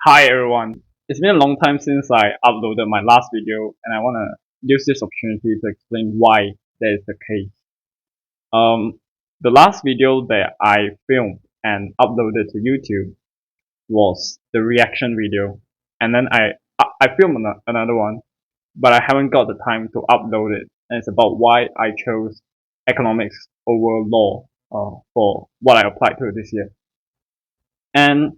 Hi everyone. It's been a long time since I uploaded my last video and I want to use this opportunity to explain why that is the case. Um, the last video that I filmed and uploaded to YouTube was the reaction video, and then I filmed another one, but I haven't got the time to upload it, and it's about why I chose economics over law for what I applied to this year. And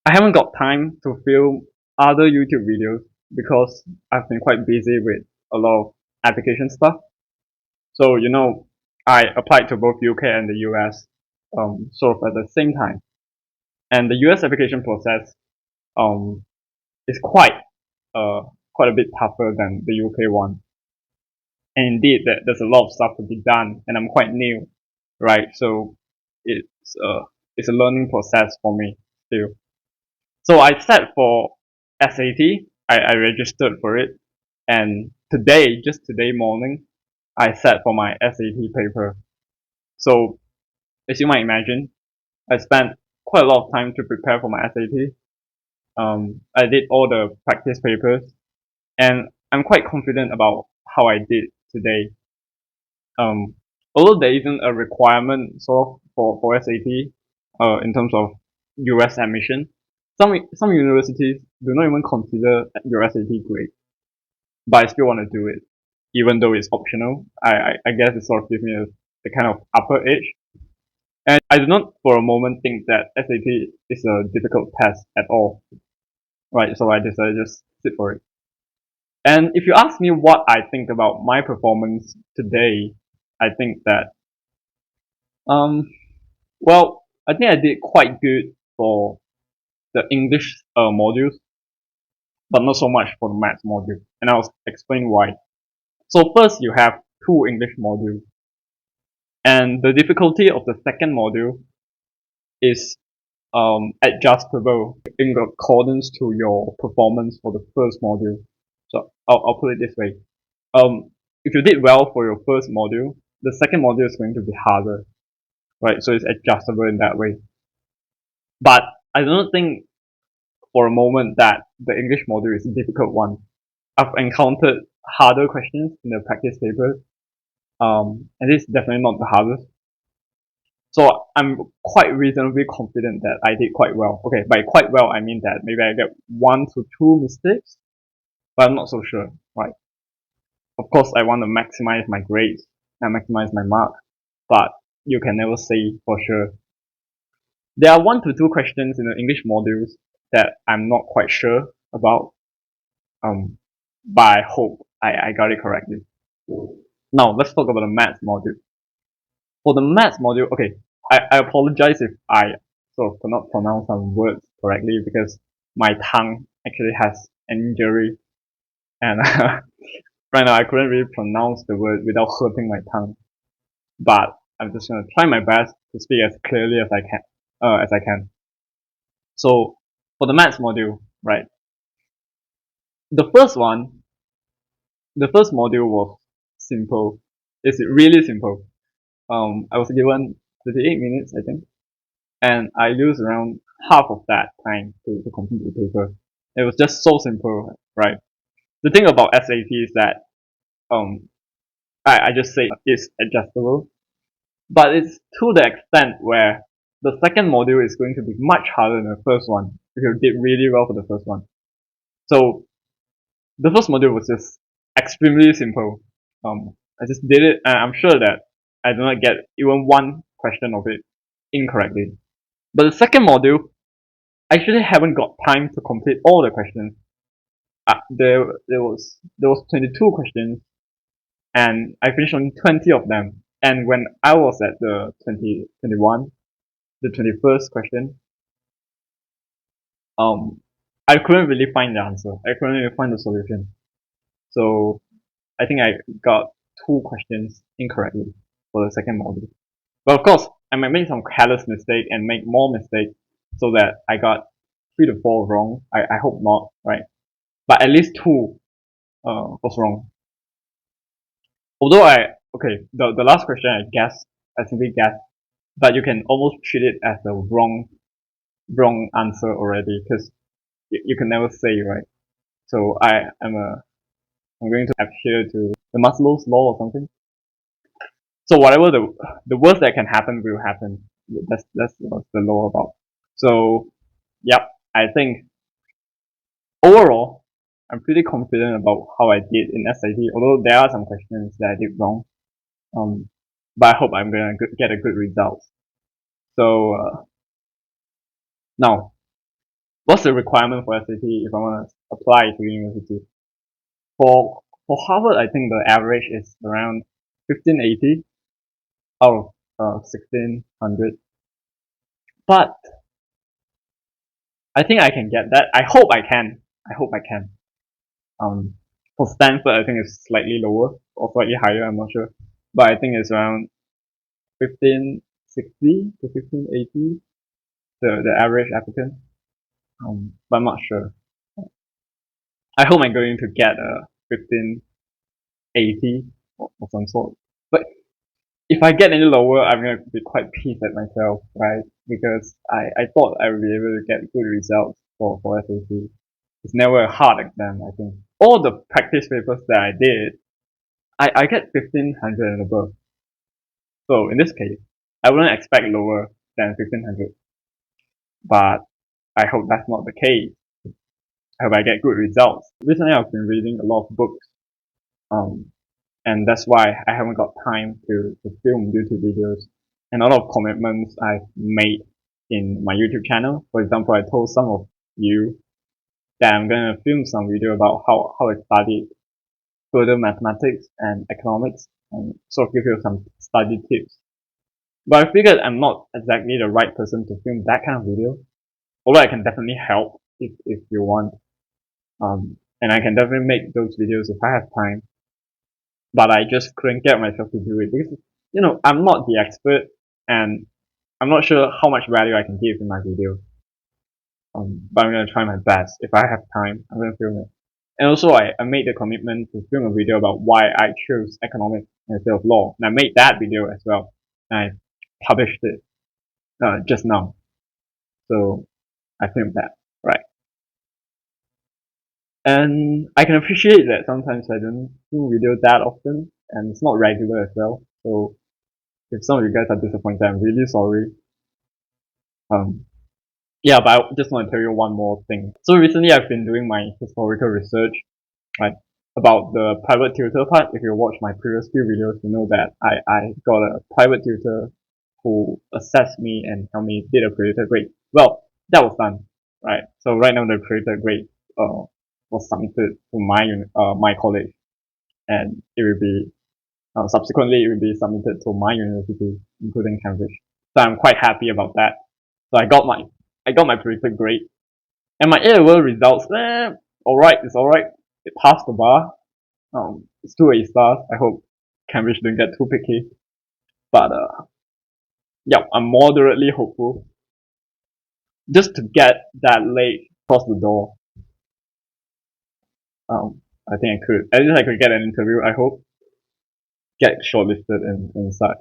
I haven't got time to film other YouTube videos because I've been quite busy with a lot of application stuff. So, I applied to both UK and the US sort of at the same time. And the US application process um, is uh, quite a bit tougher than the UK one. And indeed, there's a lot of stuff to be done, and I'm quite new, right? So it's uh, it's a learning process for me still. So I sat for SAT. I registered for it, and just today morning, I sat for my SAT paper. So as you might imagine, I spent quite a lot of time to prepare for my SAT. I did all the practice papers, and I'm quite confident about how I did today. Um, Although there isn't a requirement sort of for SAT, in terms of US admission, some universities do not even consider your SAT grade, but I still want to do it, even though it's optional. I guess it sort of gives me a kind of upper edge. And I do not for a moment think that SAT is a difficult test at all, right? So I decided to just sit for it. And if you ask me what I think about my performance today, I think that um well, I think I did quite good for the English modules, but not so much for the maths module. And I'll explain why. So first you have two English modules, and the difficulty of the second module is adjustable in accordance to your performance for the first module. So I'll put it this way. If you did well for your first module, the second module is going to be harder, right? So it's adjustable in that way. But I don't think for a moment that the English module is a difficult one. I've encountered harder questions in the practice papers, and it's definitely not the hardest. So I'm quite reasonably confident that I did quite well. Okay, by quite well I mean that maybe I get 1 to 2 mistakes, but I'm not so sure. Right? Of course, I want to maximize my grades and maximize my mark, but you can never say for sure. There are 1 to 2 questions in the English modules that I'm not quite sure about. But I hope I got it correctly. Now let's talk about the maths module. For the maths module, okay, I apologize if I sort of cannot pronounce some words correctly because my tongue actually has an injury, and right now I couldn't really pronounce the word without hurting my tongue. But I'm just gonna try my best to speak as clearly as I can. So for the maths module, right? The first one, the first module was simple. It's really simple. I was given 38 minutes, I think, and I used around half of that time to complete the paper. It was just so simple, right? The thing about SAT is that um, I just say it's adjustable, but it's to the extent where the second module is going to be much harder than the first one if you did really well for the first one. So the first module was just extremely simple. I just did it, and I'm sure that I did not get even one question of it incorrectly. But the second module, I actually haven't got time to complete all the questions. There was 22 questions, and I finished only 20 of them. And when I was at the 2021, the 21st question, um, I couldn't really find the answer. I couldn't really find the solution. So I think I got 2 questions incorrectly for the second module. But of course, I might make some careless mistake and make more mistakes so that I got 3 to 4 wrong. I hope not, right? But at least two was wrong. Although the last question I simply guessed, but you can almost treat it as a wrong answer already because you can never say, right? So I'm going to adhere to the Maslow's law or something. So whatever the worst that can happen will happen. That's what the law about. So yep, I think overall I'm pretty confident about how I did in SAT. Although there are some questions that I did wrong, but I hope I'm gonna get a good result. So now, what's the requirement for SAT if I want to apply to university? For Harvard, I think the average is around 1580 out of 1600. But I think I can get that. I hope I can. I hope I can. For Stanford, I think it's slightly lower or slightly higher. I'm not sure, but I think it's around 1560 to 1580. The average applicant. But I'm not sure. I hope I'm going to get a 1580 or some sort. But if I get any lower, I'm gonna be quite pissed at myself, right? Because I thought I would be able to get good results for SAT. It's never a hard exam, I think. All the practice papers that I did, I get 1500 and above. So in this case, I wouldn't expect lower than 1500. But I hope that's not the case. I hope I get good results. Recently I've been reading a lot of books. Um, and that's why I haven't got time to film YouTube videos and a lot of commitments I've made in my YouTube channel. For example, I told some of you that I'm gonna film some video about how I studied further mathematics and economics and sort of give you some study tips. But I figured I'm not exactly the right person to film that kind of video. Although I can definitely help if you want. And I can definitely make those videos if I have time. But I just couldn't get myself to do it because, I'm not the expert and I'm not sure how much value I can give in my video. But I'm gonna try my best. If I have time, I'm gonna film it. And also, I made the commitment to film a video about why I chose economics instead of law. And I made that video as well. And I published it just now. So I filmed that, right? And I can appreciate that sometimes I don't do videos that often, and it's not regular as well. So if some of you guys are disappointed, I'm really sorry. Um, yeah, but I just want to tell you one more thing. So recently I've been doing my historical research, right, about the private tutor part. If you watch my previous few videos, you know that I got a private tutor who assessed me and helped me did a predicted grade. Well, that was done, right? So right now the predicted grade was submitted to my college, and it will be subsequently it will be submitted to my university, including Cambridge. So I'm quite happy about that. So I got my predicted grade, and my A-level results. Alright, it's alright. It passed the bar. It's 2 A stars. I hope Cambridge don't get too picky. But yeah, I'm moderately hopeful. Just to get that leg across the door. I think I could. At least I could get an interview. I hope get shortlisted and such.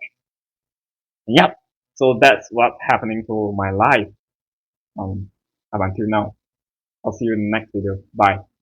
And yep. So that's what's happening to my life. Up until now. I'll see you in the next video. Bye.